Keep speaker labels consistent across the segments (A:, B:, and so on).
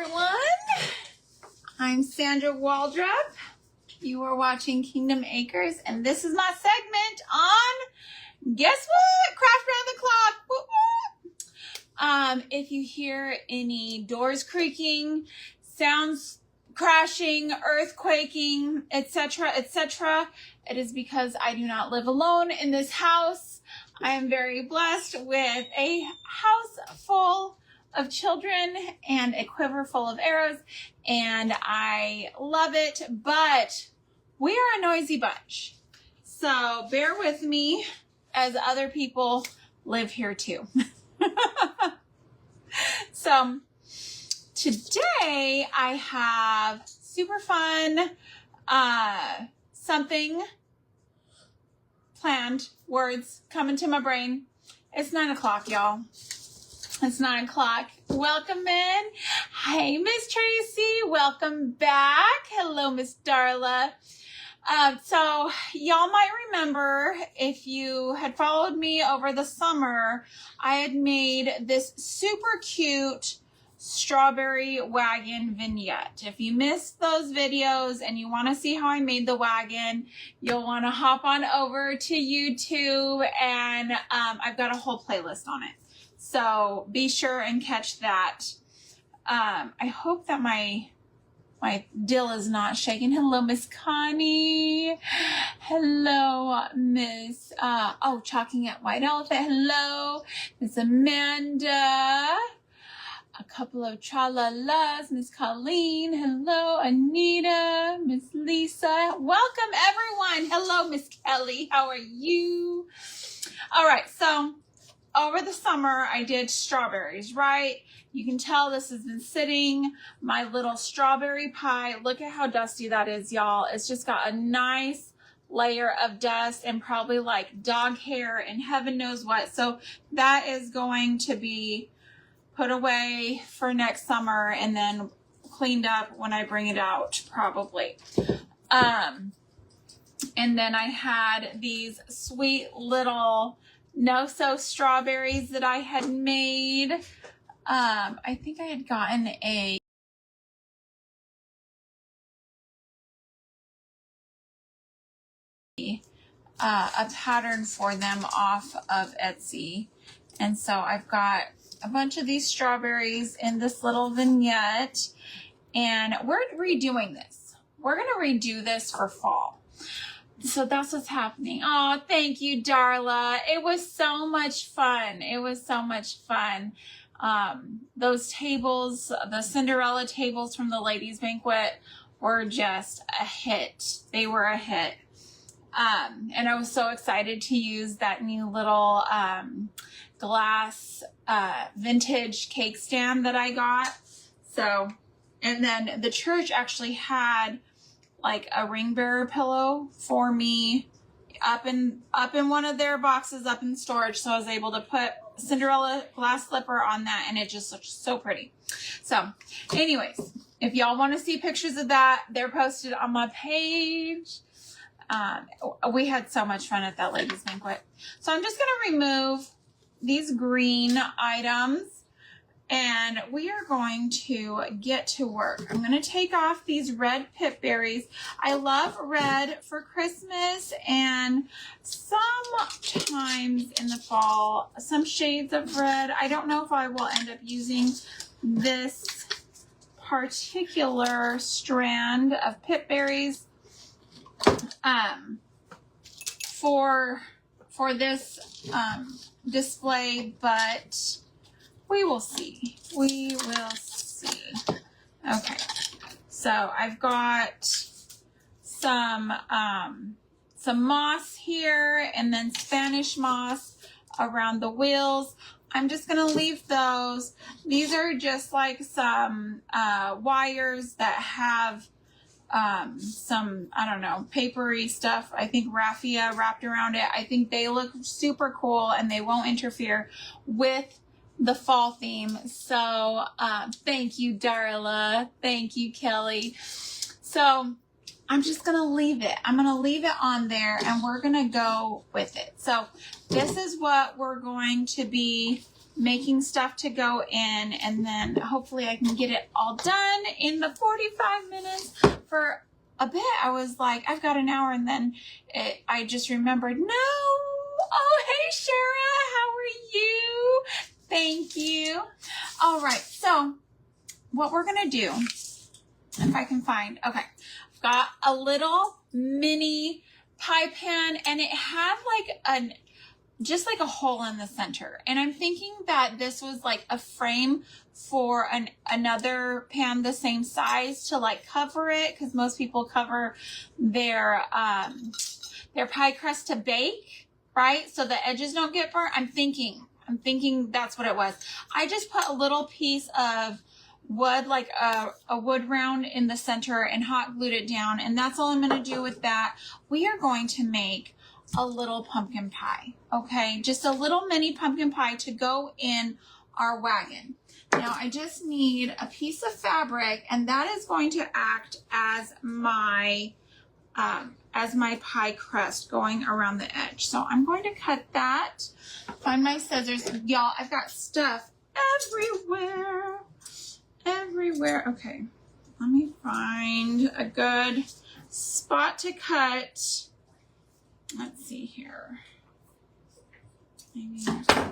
A: everyone. I'm Sandra Waldrop. You are watching Kingdom Acres, and this is my segment on, guess what? Craft Around the Clock. Whoop, whoop. If you hear any doors creaking, sounds crashing, earthquaking, etc., etc., it is because I do not live alone in this house. I am very blessed with a house full of children and a quiver full of arrows, and I love it, but we are a noisy bunch. So bear with me as other people live here too. So today I have super fun, something planned, words coming to my brain. It's 9 o'clock, y'all. It's 9 o'clock. Welcome in. Hey, Miss Tracy. Welcome back. Hello, Miss Darla. So y'all might remember, if you had followed me over the summer, I had made this super cute strawberry wagon vignette. If you missed those videos and you want to see how I made the wagon, you'll want to hop on over to YouTube, and I've got a whole playlist on it. So be sure and catch that. I hope that my dill is not shaking. Hello, Miss Connie. Hello, Miss, Chalking at White Elephant. Hello, Miss Amanda. A couple of tra-la-las. Miss Colleen. Hello, Anita. Miss Lisa. Welcome, everyone. Hello, Miss Kelly. How are you? All right, so over the summer, I did strawberries, right? You can tell this has been sitting, my little strawberry pie. Look at how dusty that is, y'all. It's just got a nice layer of dust and probably like dog hair and heaven knows what. So that is going to be put away for next summer and then cleaned up when I bring it out, probably. And then I had these sweet little no-so strawberries that I had made. I think I had gotten a pattern for them off of Etsy. And so I've got a bunch of these strawberries in this little vignette, and we're redoing this. We're going to redo this for fall. So that's what's happening. Oh, thank you, Darla. It was so much fun. It was so much fun. Those tables, the Cinderella tables from the ladies' banquet, were just a hit. They were a hit. And I was so excited to use that new little glass vintage cake stand that I got. So, and then the church actually had like a ring bearer pillow for me up in one of their boxes up in storage. So I was able to put Cinderella glass slipper on that, and it just looks so pretty. So anyways, if y'all want to see pictures of that, they're posted on my page. We had so much fun at that ladies' banquet. So I'm just going to remove these green items, and we are going to get to work. I'm going to take off these red pip berries. I love red for Christmas and sometimes in the fall, some shades of red. I don't know if I will end up using this particular strand of pip berries for this display, but we will see. We will see. Okay, so I've got some moss here, and then Spanish moss around the wheels. I'm just gonna leave those. These are just like some wires that have some, I don't know, papery stuff. I think raffia wrapped around it. I think they look super cool, and they won't interfere with the fall theme. So thank you, Darla. Thank you, Kelly. So I'm just going to leave it. I'm going to leave it on there, and we're going to go with it. So this is what we're going to be making stuff to go in, and then hopefully I can get it all done in the 45 minutes. For a bit I was like, I've got an hour, and then I just remembered, no. Oh, hey Shara, how are you? Thank you. All right, so what we're gonna do, if I can find, okay, I've got a little mini pie pan, and it had like just like a hole in the center, and I'm thinking that this was like a frame for another pan the same size to like cover it, because most people cover their pie crust to bake, right? So the edges don't get burnt. I'm thinking that's what it was. I just put a little piece of wood, like a wood round in the center, and hot glued it down, and that's all I'm going to do with that. We are going to make a little pumpkin pie, okay? Just a little mini pumpkin pie to go in our wagon. Now I just need a piece of fabric, and that is going to act as my pie crust going around the edge. So I'm going to cut that. Find my scissors. Y'all, I've got stuff everywhere. Everywhere. Okay. Let me find a good spot to cut. Let's see here. Maybe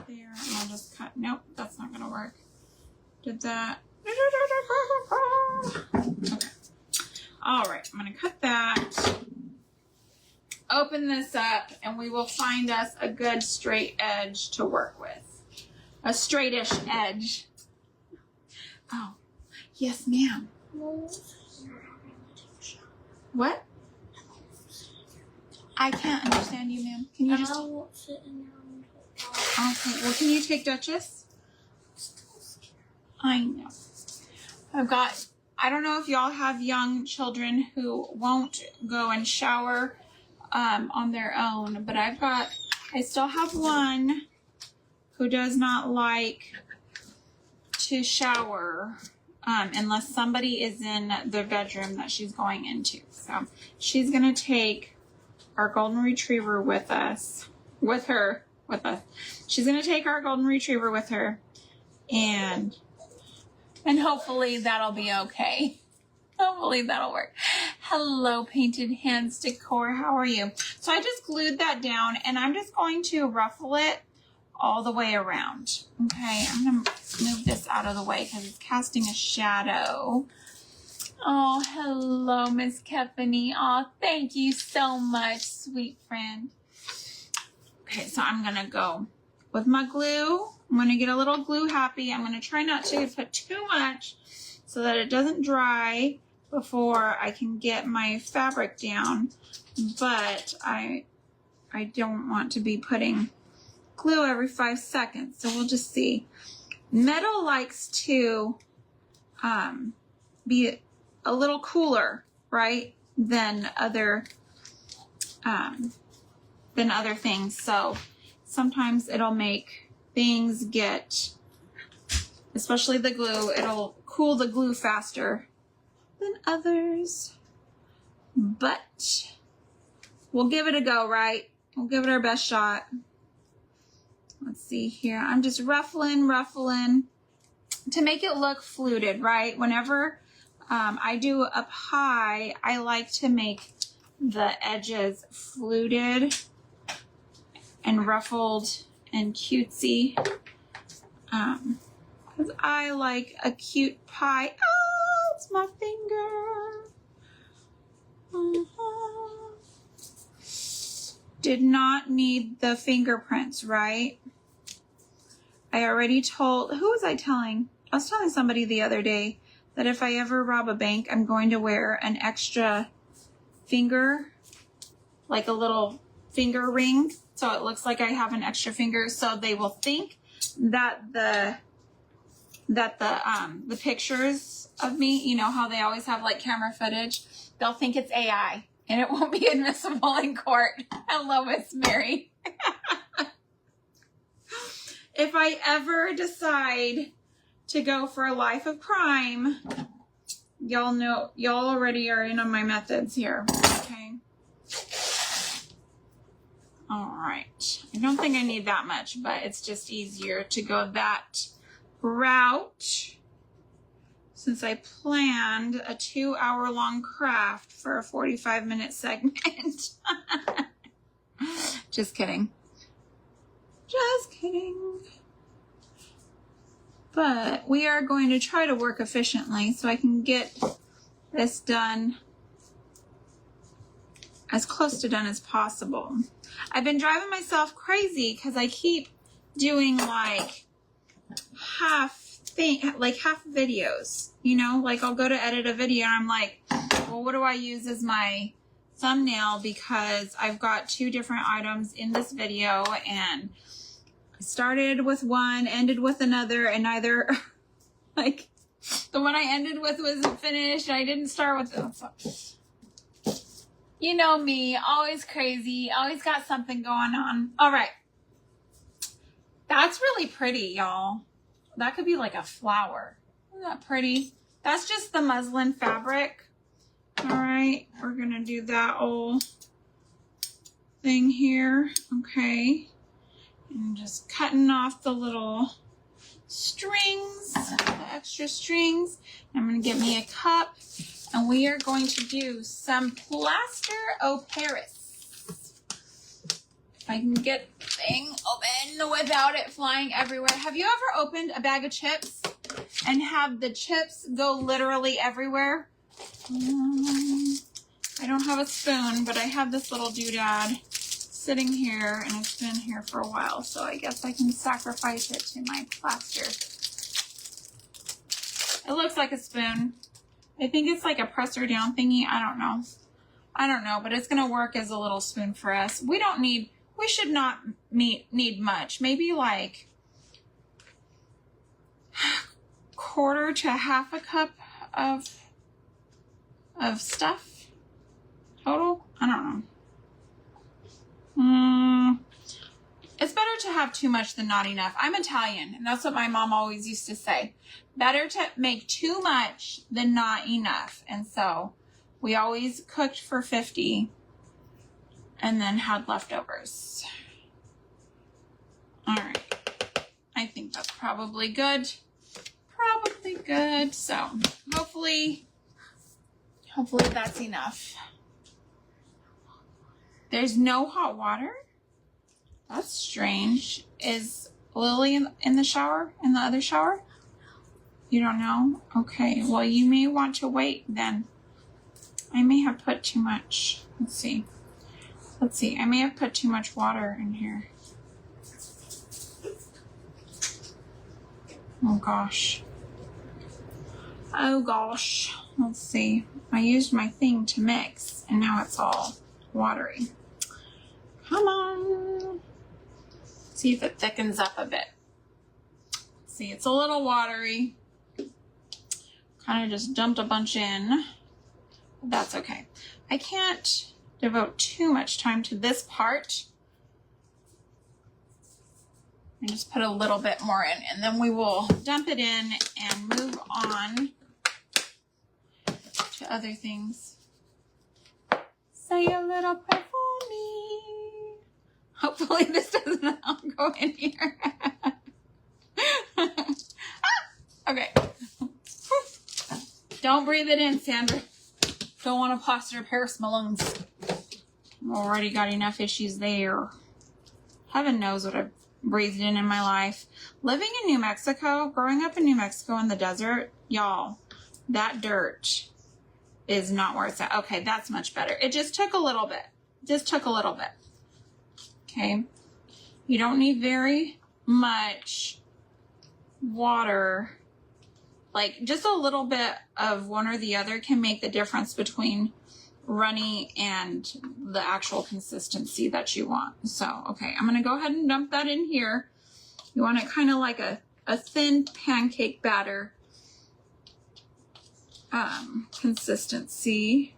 A: there. I'll just cut. Nope, that's not going to work. Did that. Okay. All right. I'm going to cut that. Open this up, and we will find us a good straight edge to work with. A straightish edge. Oh, yes, ma'am. What? I can't understand you, ma'am. Can you just... Okay, well, can you take Duchess? I know. I don't know if y'all have young children who won't go and shower on their own, but I still have one who does not like to shower unless somebody is in the bedroom that she's going into. So she's going to take our golden retriever with her. She's going to take our golden retriever with her, and hopefully that'll be okay. Hopefully that'll work. Hello, Painted Hands Decor. How are you? So I just glued that down, and I'm just going to ruffle it all the way around. Okay, I'm going to move this out of the way because it's casting a shadow. Oh, hello, Miss Kefany. Oh, thank you so much, sweet friend. Okay, so I'm going to go with my glue. I'm going to get a little glue happy. I'm going to try not to put too much so that it doesn't dry before I can get my fabric down. But I don't want to be putting glue every 5 seconds, so we'll just see. Metal likes to be a little cooler, right, than other things. So sometimes it'll make things get, especially the glue, it'll cool the glue faster than others. But we'll give it a go, right? We'll give it our best shot. Let's see here. I'm just ruffling to make it look fluted, right? Whenever I do a pie, I like to make the edges fluted and ruffled and cutesy. Because I like a cute pie. Oh, it's my finger. Did not need the fingerprints, right? I already told, who was I telling? I was telling somebody the other day that if I ever rob a bank, I'm going to wear an extra finger, like a little finger ring, so it looks like I have an extra finger, so they will think that the pictures of me, you know how they always have like camera footage, they'll think it's AI and it won't be admissible in court. Hello, Miss Mary. If I ever decide to go for a life of crime, y'all know, y'all already are in on my methods here, okay? All right. I don't think I need that much, but it's just easier to go that route since I planned a 2-hour-long craft for a 45-minute segment. Just kidding. Just kidding. But we are going to try to work efficiently so I can get this done as close to done as possible. I've been driving myself crazy because I keep doing like half videos, you know, like I'll go to edit a video and I'm like, well, what do I use as my thumbnail? Because I've got 2 different items in this video and I started with one, ended with another, and neither, like the one I ended with wasn't finished and I didn't start with it. So, you know me, always crazy, always got something going on. All right. That's really pretty, y'all. That could be like a flower. Isn't that pretty? That's just the muslin fabric. All right, we're gonna do that old thing here. Okay. And just cutting off the little strings, the extra strings. I'm gonna get me a cup and we are going to do some plaster au Paris. If I can get the thing open without it flying everywhere. Have you ever opened a bag of chips and have the chips go literally everywhere? I don't have a spoon, but I have this little doodad sitting here and it's been here for a while, so I guess I can sacrifice it to my plaster. It looks like a spoon. I think it's like a presser down thingy. I don't know, but it's gonna work as a little spoon for us. We should not need much. Maybe like 1/4 to 1/2 cup of stuff total. I don't know. It's better to have too much than not enough. I'm Italian, and that's what my mom always used to say. Better to make too much than not enough. And so we always cooked for 50 and then had leftovers. All right. I think that's probably good. Probably good. So hopefully that's enough. There's no hot water? That's strange. Is Lily in the shower? In the other shower? You don't know? Okay. Well, you may want to wait then. I may have put too much. Let's see. I may have put too much water in here. Oh gosh. Oh gosh. Let's see. I used my thing to mix and now it's all watery. Come on. See if it thickens up a bit. See, it's a little watery. Kind of just dumped a bunch in. That's okay. I can't devote too much time to this part. And just put a little bit more in, and then we will dump it in and move on to other things. Say a little prayer for me. Hopefully this doesn't all go in here. Okay. Don't breathe it in, Sandra. Don't want to plaster Paris Malone's. I've already got enough issues there. Heaven knows what I've breathed in my life. Living in New Mexico, growing up in New Mexico in the desert, y'all, that dirt is not where it's at. Okay, that's much better. It just took a little bit. Okay. You don't need very much water. Like just a little bit of one or the other can make the difference between runny and the actual consistency that you want. So, okay, I'm going to go ahead and dump that in here. You want it kind of like a thin pancake batter consistency.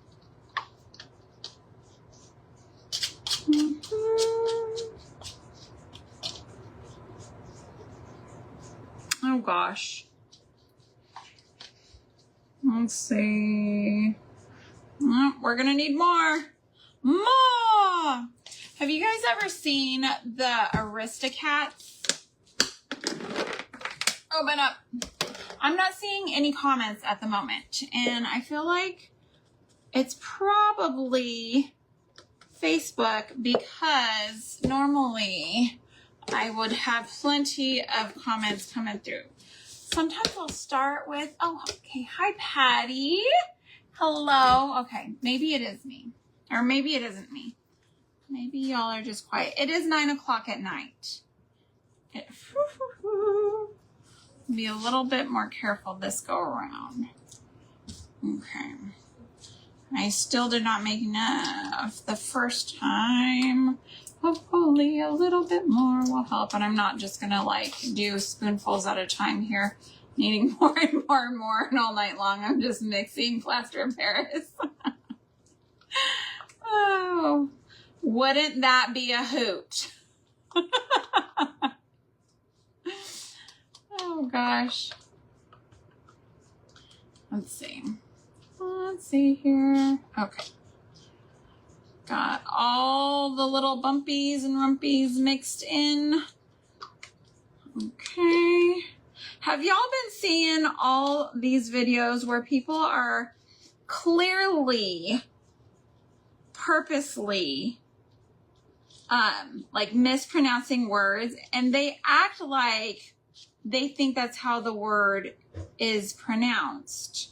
A: Oh gosh. Let's see. Oh, we're gonna need more. Have you guys ever seen the Aristocats? Open up. I'm not seeing any comments at the moment, and I feel like it's probably Facebook, because normally I would have plenty of comments coming through. Sometimes I'll start with, oh, okay, hi, Patty. Hello. Okay, maybe it is me, or maybe it isn't me. Maybe y'all are just quiet. It is 9 o'clock at night. Be a little bit more careful this go around. Okay. I still did not make enough the first time. Hopefully a little bit more will help. And I'm not just gonna like do spoonfuls at a time here, needing more and more and more and all night long. I'm just mixing plaster of Paris. Oh, wouldn't that be a hoot? Oh gosh. Let's see. Let's see here. Okay. Got all the little bumpies and rumpies mixed in. Okay. Have y'all been seeing all these videos where people are clearly, purposely, like mispronouncing words, and they act like they think that's how the word is pronounced.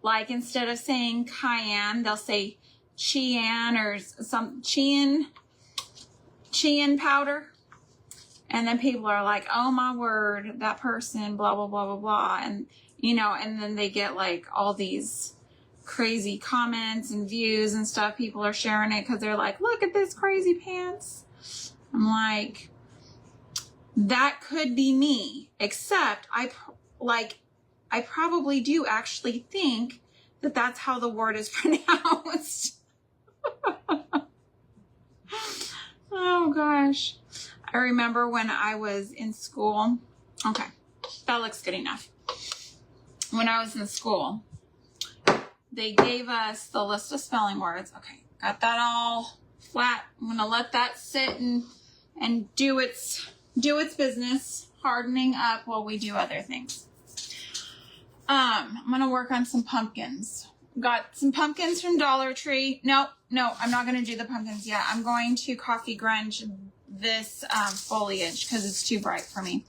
A: Like instead of saying cayenne, they'll say cayenne or some cayenne powder. And then people are like, oh my word, that person, blah, blah, blah, blah, blah. And, you know, and then they get like all these crazy comments and views and stuff. People are sharing it because they're like, look at this crazy pants. I'm like, that could be me, except I probably do actually think that that's how the word is pronounced. Oh gosh. I remember when I was in school. Okay, that looks good enough. When I was in school, they gave us the list of spelling words. Okay, got that all flat. I'm gonna let that sit and do its business, hardening up while we do other things. I'm gonna work on some pumpkins. Got some pumpkins from Dollar Tree. No, I'm not gonna do the pumpkins yet. I'm going to coffee grunge this foliage because it's too bright for me.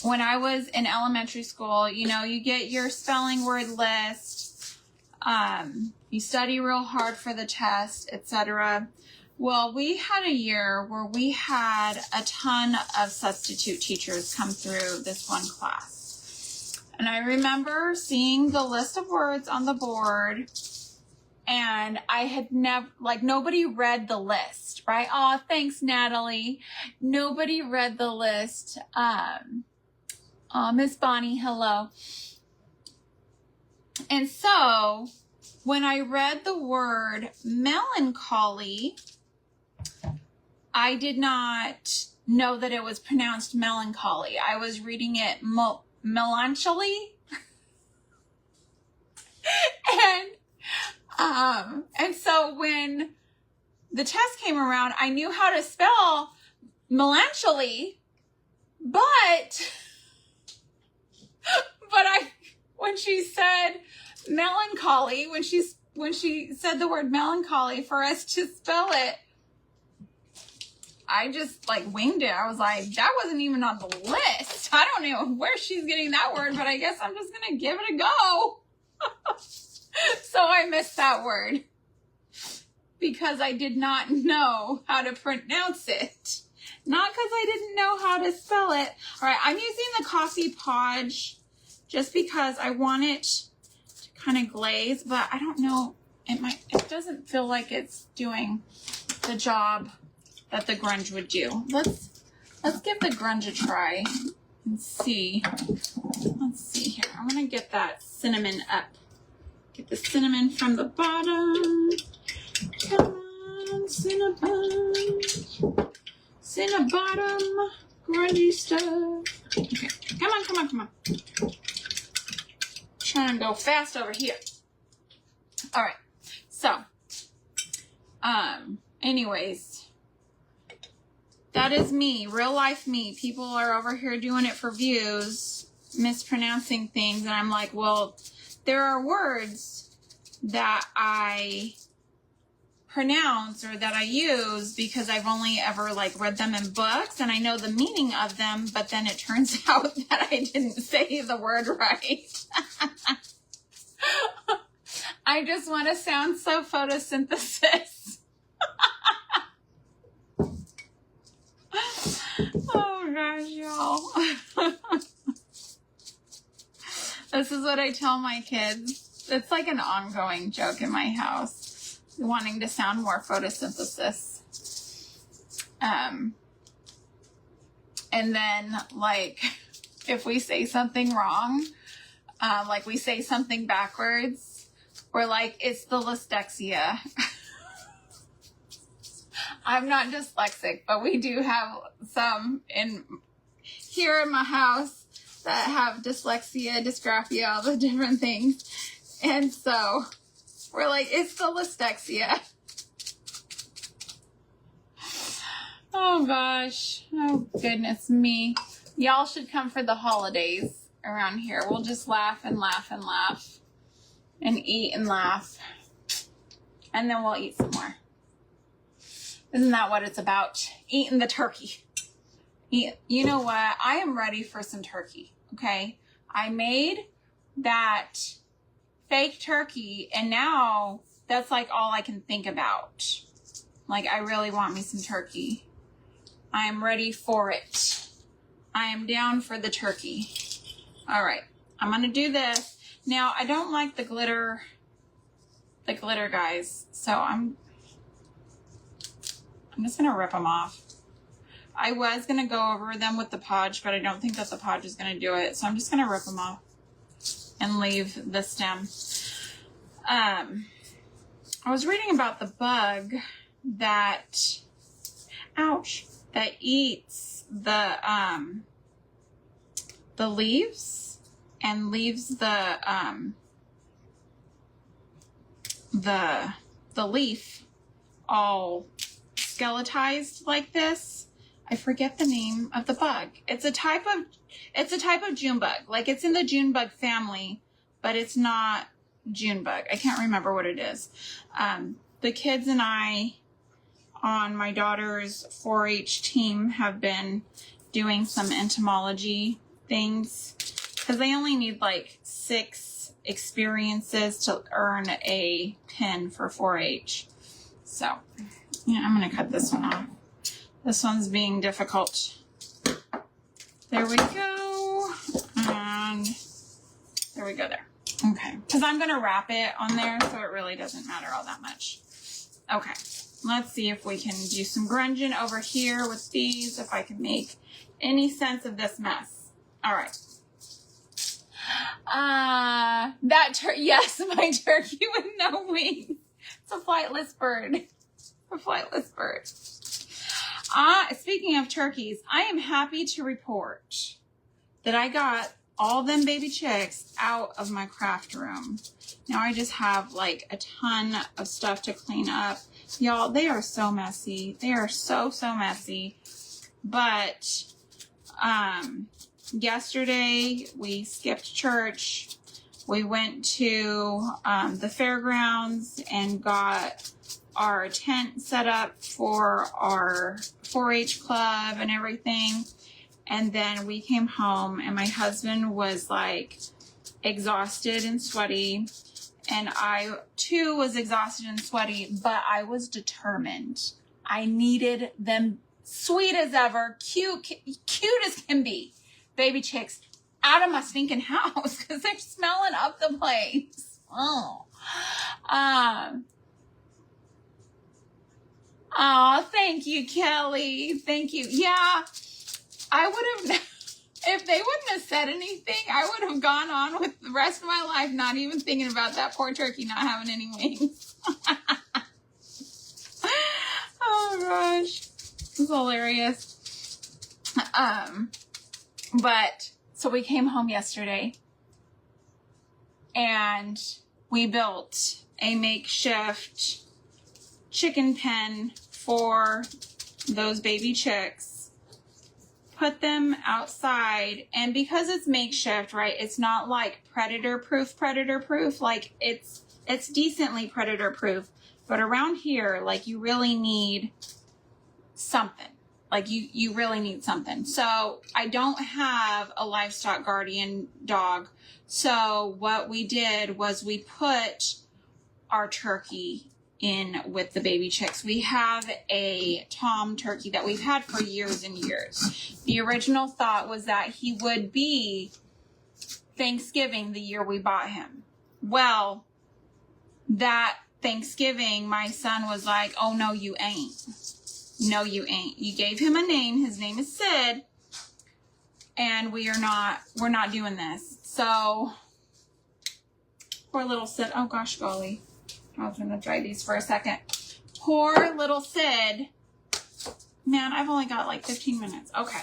A: When I was in elementary school, you know, you get your spelling word list, you study real hard for the test, etc. Well, we had a year where we had a ton of substitute teachers come through this one class. And I remember seeing the list of words on the board, and I had never, like, nobody read the list, right? Oh, thanks, Natalie. Nobody read the list. Miss Bonnie, hello. And so when I read the word melancholy, I did not know that it was pronounced melancholy. I was reading it melancholy. And so when the test came around, I knew how to spell melancholy, but when she said melancholy, when she said the word melancholy for us to spell it, I just like winged it. I was like, that wasn't even on the list. I don't know where she's getting that word, but I guess I'm just going to give it a go. So I missed that word because I did not know how to pronounce it. Not because I didn't know how to spell it. All right, I'm using the coffee podge just because I want it to kind of glaze, but I don't know. It doesn't feel like it's doing the job that the grunge would do. Let's give the grunge a try and see. Let's see here. I'm gonna get that cinnamon up. Get the cinnamon from the bottom. Come on, cinnamon. Cinnabottom, grungy stuff. Okay, come on. Trying to go fast over here. All right, so Anyways, that is me, real life me. People are over here doing it for views, mispronouncing things, and I'm like, well, there are words that I pronounce or that I use because I've only ever like read them in books and I know the meaning of them, but then it turns out that I didn't say the word right. I just want to sound so photosynthesis. Oh gosh, y'all. This is what I tell my kids. It's like an ongoing joke in my house, wanting to sound more photosynthesis. And then, like, if we say something wrong, like we say something backwards, we're like, it's the dyslexia. I'm not dyslexic, but we do have some here in my house that have dyslexia, dysgraphia, all the different things. And so we're like, it's the dyslexia. Oh gosh. Oh goodness me. Y'all should come for the holidays around here. We'll just laugh and laugh and laugh and eat and laugh. And then we'll eat some more. Isn't that what it's about? Eating the turkey. You know what? I am ready for some turkey. Okay. I made that fake turkey and now that's like all I can think about. Like, I really want me some turkey. I am ready for it. I am down for the turkey. All right. I'm going to do this. Now, I don't like the glitter guys. So I'm just going to rip them off. I was going to go over them with the podge, but I don't think that the podge is going to do it. So I'm just going to rip them off and leave the stem. I was reading about the bug that, ouch, that eats the leaves and leaves the leaf all skeletized like this. I forget the name of the bug. It's a type of June bug. Like, it's in the June bug family, but it's not June bug. I can't remember what it is. The kids and I on my daughter's 4-H team have been doing some entomology things because they only need like 6 experiences to earn a pin for 4-H. So, yeah, I'm going to cut this one off. This one's being difficult. There we go. And there we go there. Okay. Because I'm going to wrap it on there, so it really doesn't matter all that much. Okay. Let's see if we can do some grunging over here with these, if I can make any sense of this mess. All right. Yes, my turkey with no wings. It's a flightless bird. A flightless bird. Speaking of turkeys, I am happy to report that I got all them baby chicks out of my craft room. Now I just have like a ton of stuff to clean up. Y'all, they are so messy. They are so messy. But yesterday we skipped church. We went to the fairgrounds and got our tent set up for our 4-H club and everything. And then we came home and my husband was like exhausted and sweaty. And I too was exhausted and sweaty, but I was determined. I needed them sweet as ever, cute as can be, baby chicks out of my stinking house because they're smelling up the place. Oh, thank you, Kelly. Thank you. Yeah, I would have, if they wouldn't have said anything, I would have gone on with the rest of my life, not even thinking about that poor turkey not having any wings. Oh gosh, this is hilarious. But so we came home yesterday and we built a makeshift chicken pen for those baby chicks, put them outside, and because it's makeshift, right, it's not like predator proof, like it's decently predator proof, but around here, like, you really need something. Like, you really need something. So I don't have a livestock guardian dog. So what we did was we put our turkey in with the baby chicks. We have a Tom turkey that we've had for years and years. The original thought was that he would be Thanksgiving the year we bought him. Well, that Thanksgiving, my son was like, oh, no, you ain't. No, you ain't. You gave him a name. His name is Sid. And we're not doing this. So, poor little Sid. Oh, gosh, golly. I was going to try these for a second. Poor little Sid. Man, I've only got like 15 minutes. Okay.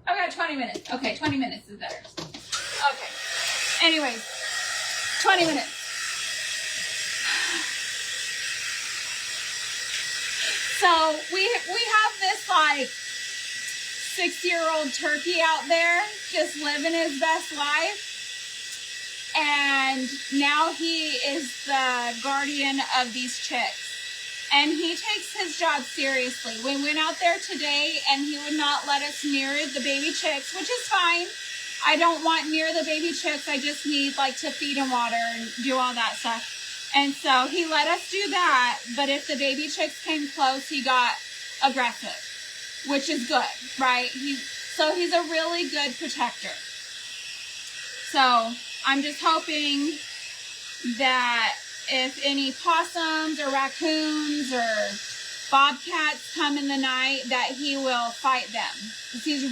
A: I've got 20 minutes. Okay, 20 minutes is better. Okay. Anyways, 20 minutes. So we have this like 6-year-old turkey out there just living his best life. And now he is the guardian of these chicks. And he takes his job seriously. We went out there today and he would not let us near the baby chicks, which is fine. I don't want near the baby chicks. I just need like to feed and water and do all that stuff. And so he let us do that. But if the baby chicks came close, he got aggressive, which is good, right? So he's a really good protector. So I'm just hoping that if any possums or raccoons or bobcats come in the night, that he will fight them. He's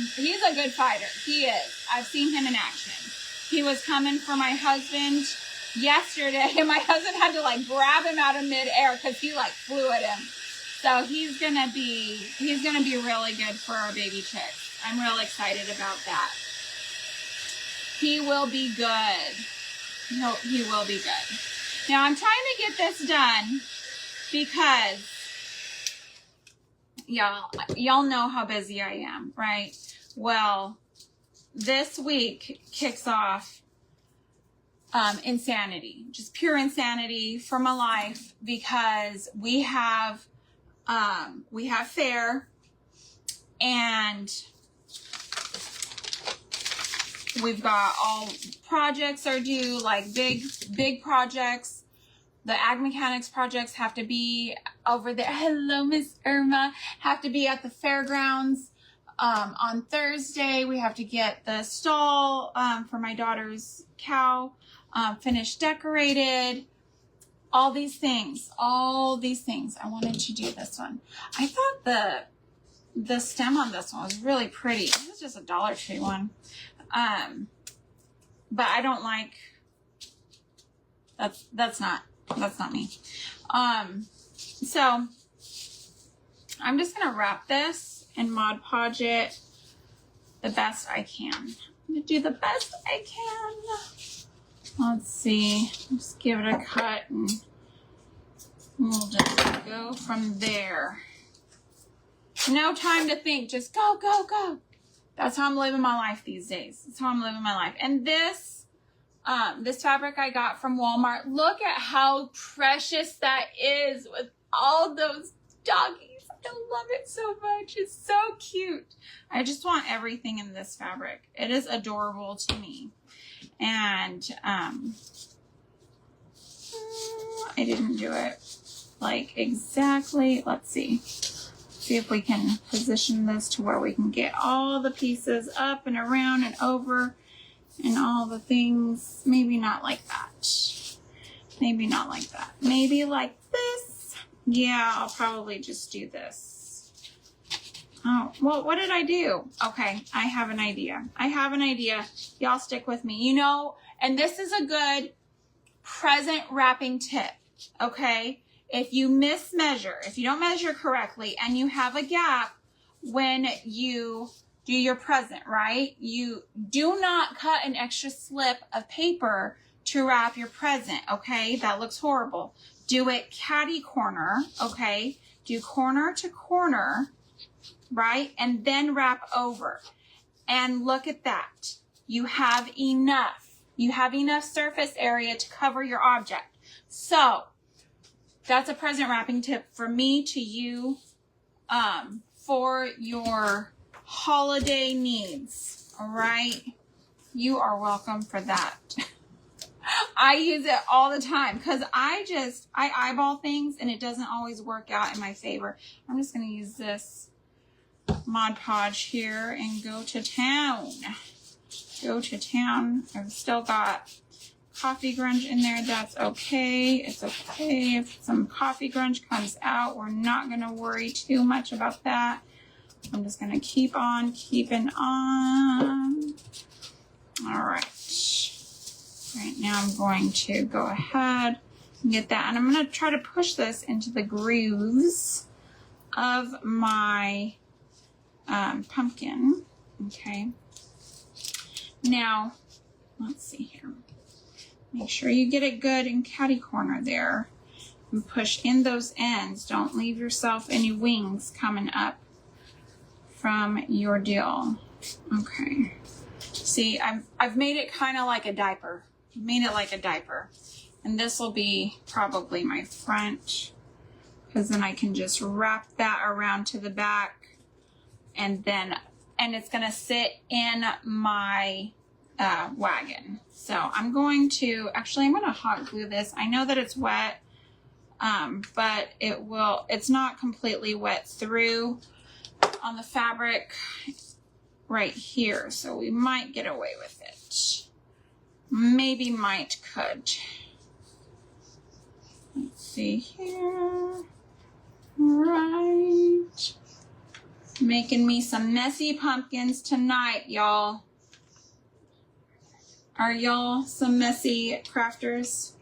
A: a good fighter. He is. I've seen him in action. He was coming for my husband yesterday, and my husband had to like grab him out of midair because he like flew at him. So he's gonna be really good for our baby chicks. I'm real excited about that. He will be good. He will be good. Now I'm trying to get this done because y'all know how busy I am, right? Well, this week kicks off insanity, just pure insanity for my life, because we have fair, and we've got all projects are due, like big projects. The ag mechanics projects have to be over there. Hello, Miss Irma. Have to be at the fairgrounds. On Thursday, we have to get the stall for my daughter's cow finished, decorated. All these things. I wanted to do this one. I thought the stem on this one was really pretty. This is just a Dollar Tree one. But I don't like, that's not me. So I'm just going to wrap this and Mod Podge it the best I can. I'm going to do the best I can. Let's see. Just give it a cut and we'll just go from there. No time to think. Just go, go, go. That's how I'm living my life these days. That's how I'm living my life. And this fabric I got from Walmart. Look at how precious that is with all those doggies. I love it so much. It's so cute. I just want everything in this fabric. It is adorable to me. And I didn't do it like exactly. Let's see. See if we can position this to where we can get all the pieces up and around and over and all the things. Maybe not like that. Maybe not like that. Maybe like this. Yeah, I'll probably just do this. Oh, well, what did I do? Okay, I have an idea. Y'all stick with me. You know, and this is a good present wrapping tip, okay? If you mismeasure, if you don't measure correctly and you have a gap when you do your present, right? You do not cut an extra slip of paper to wrap your present, okay? That looks horrible. Do it catty corner, okay? Do corner to corner, right? And then wrap over. And look at that. You have enough. You have enough surface area to cover your object. So that's a present wrapping tip for me to you for your holiday needs, all right? You are welcome for that. I use it all the time because I eyeball things and it doesn't always work out in my favor. I'm just going to use this Mod Podge here and go to town. Go to town. I've still got coffee grunge in there. That's okay. It's okay if some coffee grunge comes out. We're not going to worry too much about that. I'm just going to keep on keeping on. All right. Right now I'm going to go ahead and get that. And I'm going to try to push this into the grooves of my pumpkin. Okay. Now, let's see here. Make sure you get it good in catty corner there. And push in those ends. Don't leave yourself any wings coming up from your deal. Okay. See, I've made it kind of like a diaper. Made it like a diaper. And this will be probably my front. Because then I can just wrap that around to the back. And it's going to sit in my wagon. So I'm going to hot glue this. I know that it's wet, but it's not completely wet through on the fabric right here. So we might get away with it. Maybe could. Let's see here. All right. Making me some messy pumpkins tonight, y'all. Are y'all some messy crafters?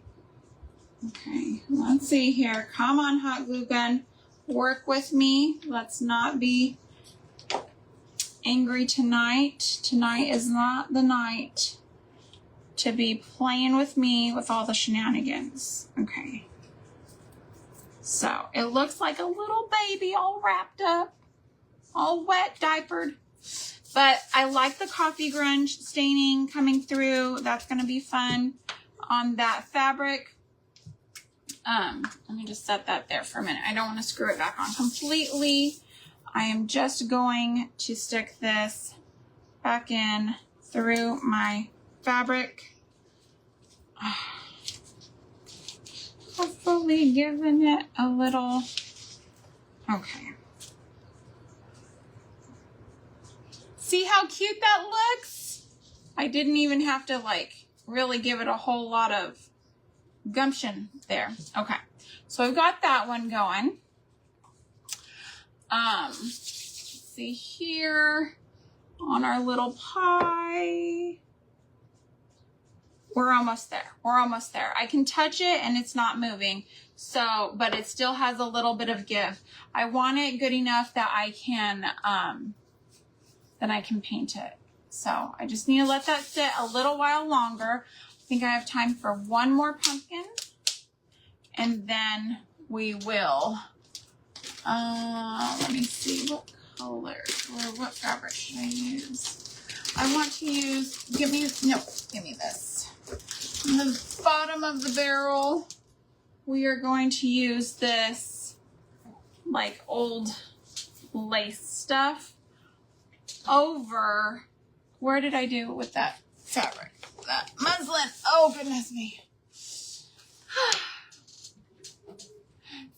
A: Okay, let's see here. Come on, hot glue gun. Work with me. Let's not be angry tonight. Tonight is not the night to be playing with me with all the shenanigans. Okay. So it looks like a little baby all wrapped up. All wet, diapered. But I like the coffee grunge staining coming through. That's going to be fun on that fabric. Let me just set that there for a minute. I don't want to screw it back on completely. I am just going to stick this back in through my fabric. Hopefully giving it a little... Okay. See how cute that looks? I didn't even have to really give it a whole lot of gumption there. Okay, so I've got that one going. Let's see here on our little pie. We're almost there. We're almost there. I can touch it and it's not moving. So, but it still has a little bit of give. I want it good enough that I can, then I can paint it. So I just need to let that sit a little while longer. I think I have time for one more pumpkin. And then we will, let me see what color or what fabric should I use? I want to use, give me this. On the bottom of the barrel, we are going to use this old lace stuff over, where did I do with that fabric? That muslin. Oh, goodness me.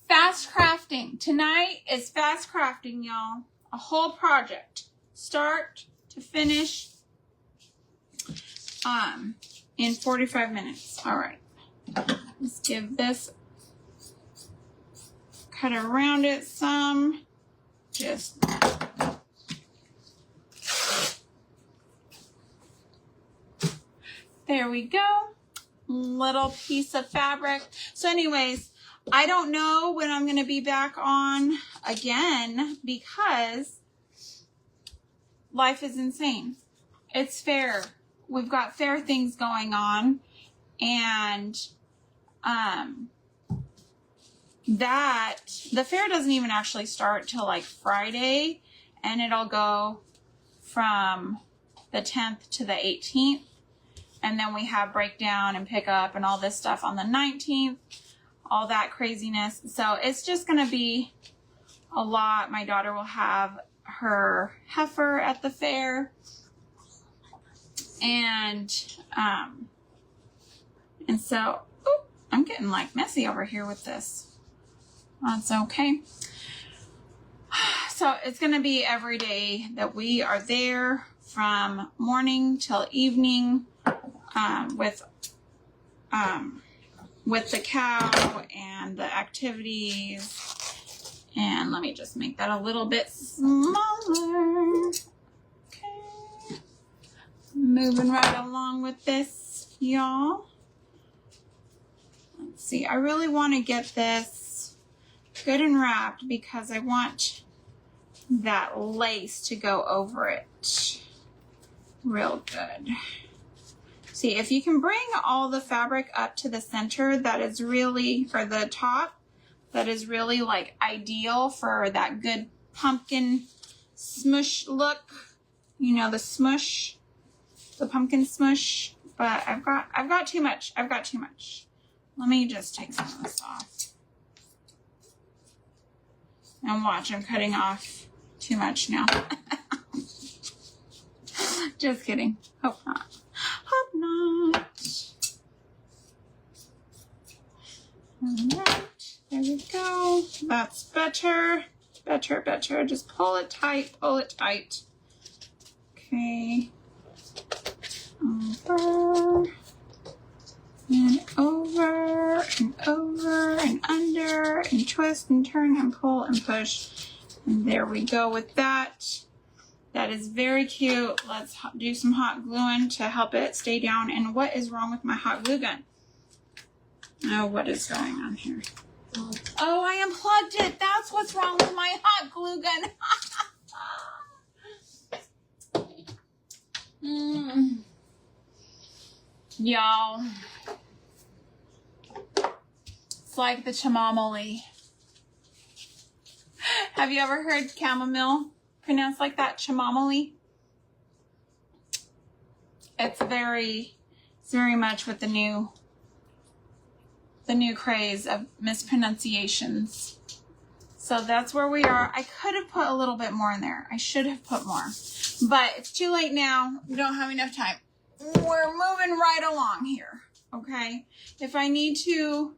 A: Fast crafting. Tonight is fast crafting, y'all. A whole project. Start to finish in 45 minutes. All right. Let's give this, cut around it some. Just... There we go. Little piece of fabric. So anyways, I don't know when I'm going to be back on again because life is insane. It's fair. We've got fair things going on And that the fair doesn't even actually start till like Friday, and it'll go from the 10th to the 18th, and then we have breakdown and pickup and all this stuff on the 19th, all that craziness. So it's just gonna be a lot. My daughter will have her heifer at the fair, and so ooh, I'm getting like messy over here with this. That's okay. So it's going to be every day that we are there from morning till evening with the cow and the activities. And let me just make that a little bit smaller. Okay. Moving right along with this, y'all. Let's see. I really want to get this good and wrapped because I want that lace to go over it real good. See, if you can bring all the fabric up to the center, that is really, or the top, that is really like ideal for that good pumpkin smush look. You know, the smush, the pumpkin smush. But I've got too much. I've got too much. Let me just take some of this off. And watch, I'm cutting off too much now. Just kidding. Hope not. Hope not. Alright, there we go. That's better. Better, better. Just pull it tight, pull it tight. Okay. Over. And over, and over, and under, and twist, and turn, and pull, and push. And there we go with that. That is very cute. Let's do some hot gluing to help it stay down. And what is wrong with my hot glue gun? Oh, what is going on here? Oh, I unplugged it. That's what's wrong with my hot glue gun. Y'all. It's like the chamomile. Have you ever heard chamomile pronounced like that? Chamomile? It's very much with the new craze of mispronunciations. So that's where we are. I could have put a little bit more in there. I should have put more. But it's too late now. We don't have enough time. We're moving right along here. Okay? If I need to...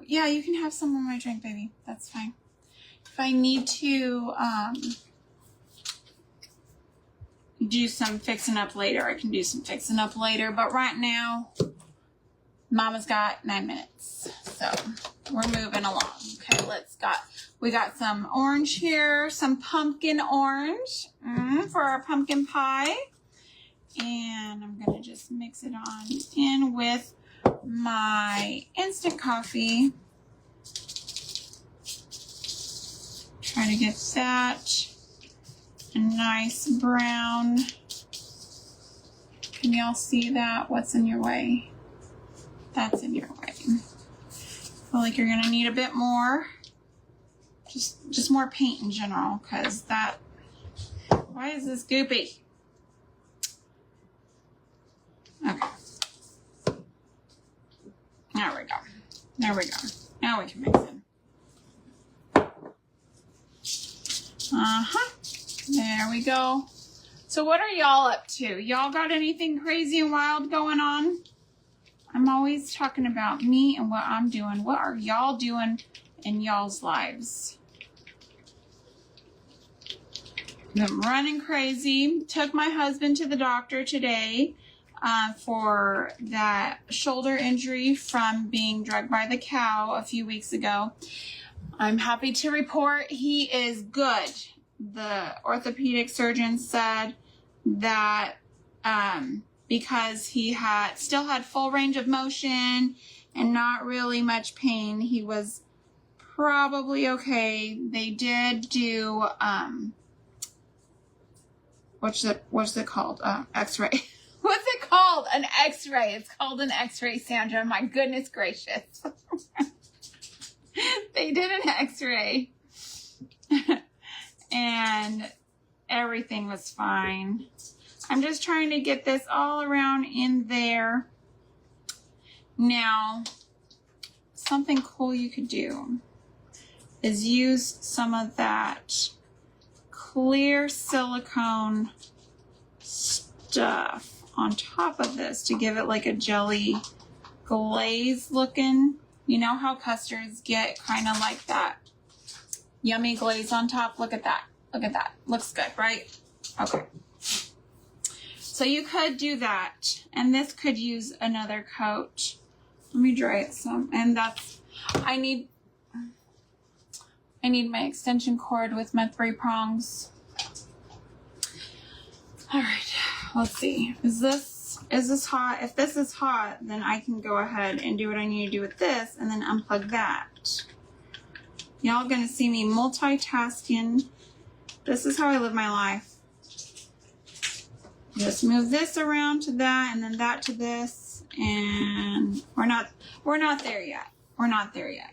A: Yeah, you can have some of my drink, baby. That's fine. If I need to do some fixing up later, I can do some fixing up later. But right now, Mama's got 9 minutes. So we're moving along. Okay, we got some orange here, some pumpkin orange for our pumpkin pie. And I'm going to just mix it on in with my instant coffee. Try to get that a nice brown. Can y'all see that? What's in your way? That's in your way. I feel like you're going to need a bit more. Just more paint in general, because that... Why is this goopy? Okay. There we go. There we go. Now we can mix it. There we go. So what are y'all up to? Y'all got anything crazy and wild going on? I'm always talking about me and what I'm doing. What are y'all doing in y'all's lives? I'm running crazy. Took my husband to the doctor today for that shoulder injury from being drugged by the cow a few weeks ago. I'm happy to report he is good. The orthopedic surgeon said that because he still had full range of motion and not really much pain, he was probably okay. They did do what's it called? X-ray. What's it called an x-ray. It's called an x-ray, Sandra. My goodness gracious. They did an x-ray. And everything was fine. I'm just trying to get this all around in there. Now, something cool you could do is use some of that clear silicone stuff on top of this to give it like a jelly glaze looking. You know how custards get kind of like that yummy glaze on top? Look at that. Look at that. Looks good, right? Okay. So you could do that. And this could use another coat. Let me dry it some. And that's, I need my extension cord with my 3 prongs. All right, let's see. Is this hot? If this is hot, then I can go ahead and do what I need to do with this and then unplug that. Y'all gonna see me multitasking. This is how I live my life. Just move this around to that and then that to this, and we're not there yet. We're not there yet.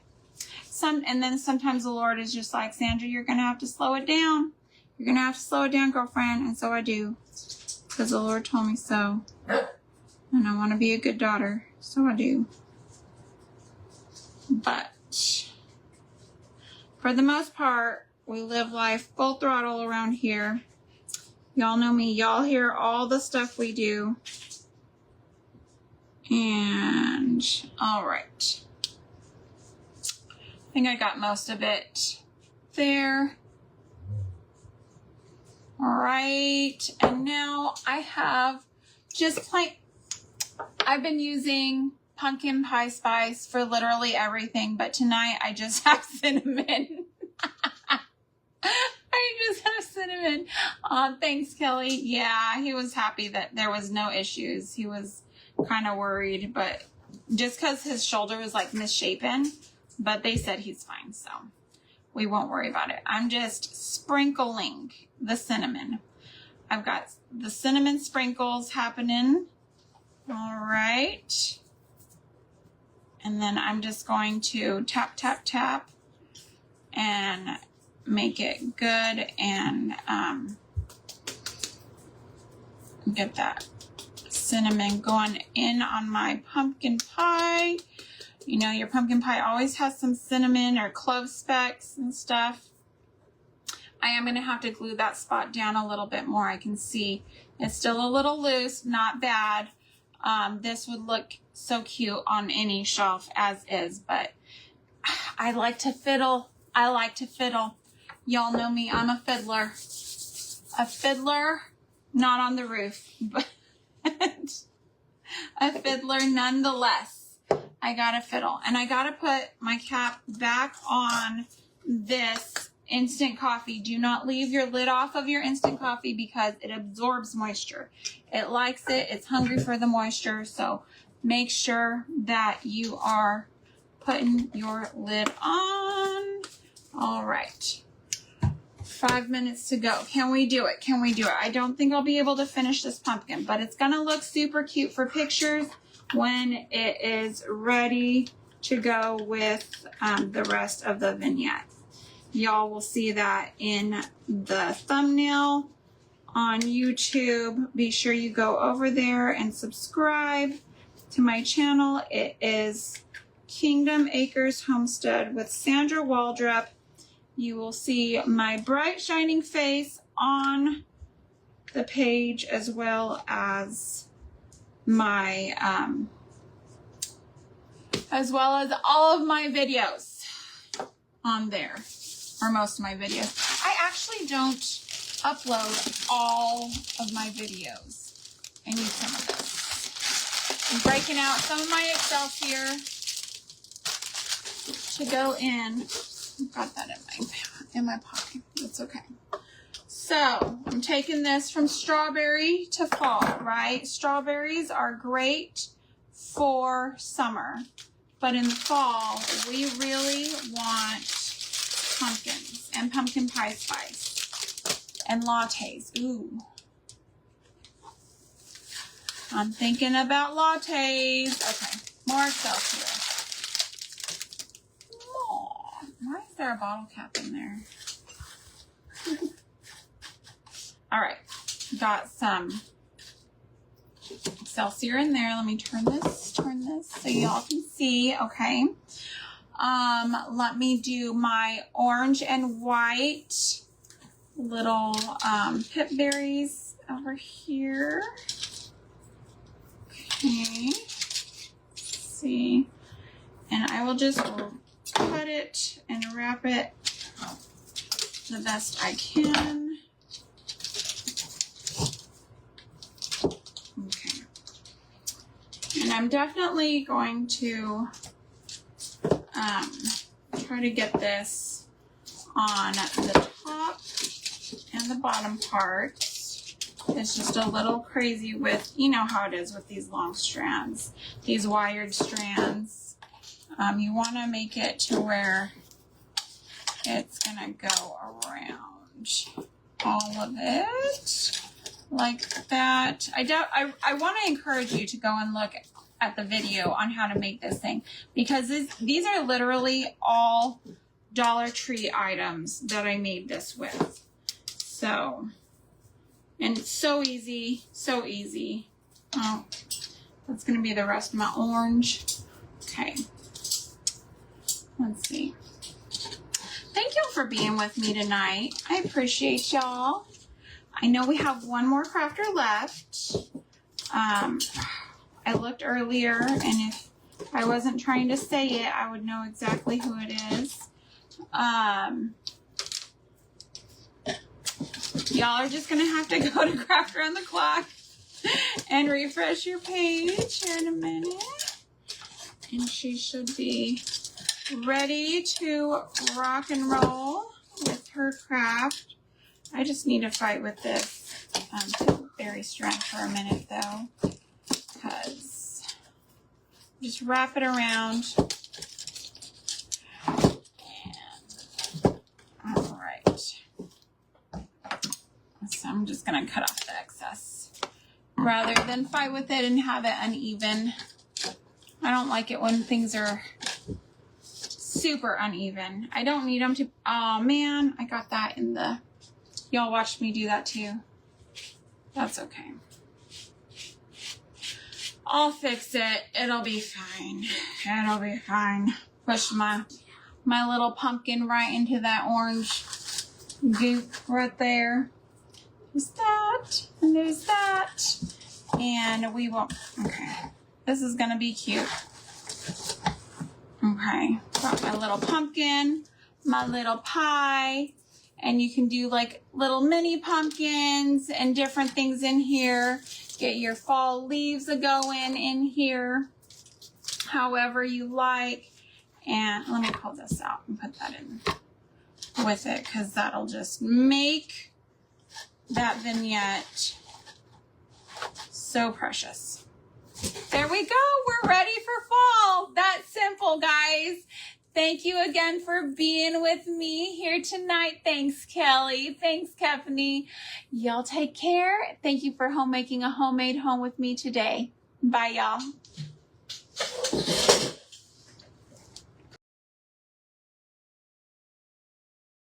A: And then sometimes the Lord is just like, Sandra, you're gonna have to slow it down. You're gonna have to slow it down, girlfriend. And so I do, because the Lord told me so. And I want to be a good daughter, so I do. But for the most part, we live life full throttle around here. Y'all know me. Y'all hear all the stuff we do. And all right. I think I got most of it there. All right. And now I have just plain, I've been using pumpkin pie spice for literally everything, but tonight I just have cinnamon. I just have cinnamon. Thanks, Kelly. Yeah, he was happy that there was no issues. He was kind of worried, but just because his shoulder was like misshapen, but they said he's fine, so we won't worry about it. I'm just sprinkling the cinnamon. I've got the cinnamon sprinkles happening. All right. And then I'm just going to tap, tap, tap and make it good and get that cinnamon going in on my pumpkin pie. You know, your pumpkin pie always has some cinnamon or clove specks and stuff. I am going to have to glue that spot down a little bit more. I can see it's still a little loose, not bad. This would look so cute on any shelf as is, but I like to fiddle. I like to fiddle. Y'all know me, I'm a fiddler. A fiddler, not on the roof, but a fiddler nonetheless. I gotta fiddle. And I gotta put my cap back on this instant coffee. Do not leave your lid off of your instant coffee because it absorbs moisture. It likes it. It's hungry for the moisture. So make sure that you are putting your lid on. All right. 5 minutes to go. Can we do it? Can we do it? I don't think I'll be able to finish this pumpkin, but it's going to look super cute for pictures when it is ready to go with the rest of the vignette. Y'all will see that in the thumbnail on YouTube. Be sure you go over there and subscribe to my channel. It is Kingdom Acres Homestead with Sandra Waldrop. You will see my bright shining face on the page as well as my all of my videos on there, or most of my videos. I actually don't upload all of my videos. I need some of this. I'm breaking out some of my Excel here to go in. I've got that in my pocket. That's okay. So I'm taking this from strawberry to fall, right? Strawberries are great for summer, but in the fall, we really want pumpkins and pumpkin pie spice and lattes. Ooh. I'm thinking about lattes. Okay, more Excelsior. Aw, why is there a bottle cap in there? All right, got some Excelsior in there. Let me turn this so y'all can see. Okay. Let me do my orange and white little pip berries over here. Okay. Let's see. And I will just cut it and wrap it the best I can. Okay. And I'm definitely going to try to get this on the top and the bottom parts. It's just a little crazy with, you know how it is with these long strands, these wired strands. You want to make it to where it's going to go around all of it like that. I want to encourage you to go and look at the video on how to make this thing, because these are literally all Dollar Tree items that I made this with. So, and it's so easy, so easy. Oh, that's going to be the rest of my orange. Okay. Let's see. Thank you for being with me tonight. I appreciate y'all. I know we have one more crafter left. I looked earlier, and if I wasn't trying to say it, I would know exactly who it is. Y'all are just going to have to go to Crafter on the Clock and refresh your page here in a minute. And she should be ready to rock and roll with her craft. I just need to fight with this berry strand for a minute, though, because just wrap it around. And, all right. So I'm just going to cut off the excess rather than fight with it and have it uneven. I don't like it when things are super uneven. I don't need them to, oh man, I got that in the, y'all watched me do that too. That's okay. I'll fix it. It'll be fine. It'll be fine. Push my little pumpkin right into that orange goop right there. There's that, and there's that. And we will, okay. This is gonna be cute. Okay, got my little pumpkin, my little pie, and you can do like little mini pumpkins and different things in here. Get your fall leaves a-going in here, however you like. And let me pull this out and put that in with it, because that'll just make that vignette so precious. There we go. We're ready for fall. That's simple, guys. Thank you again for being with me here tonight. Thanks, Kelly. Thanks, Kefany. Y'all take care. Thank you for making a homemade home with me today. Bye, y'all.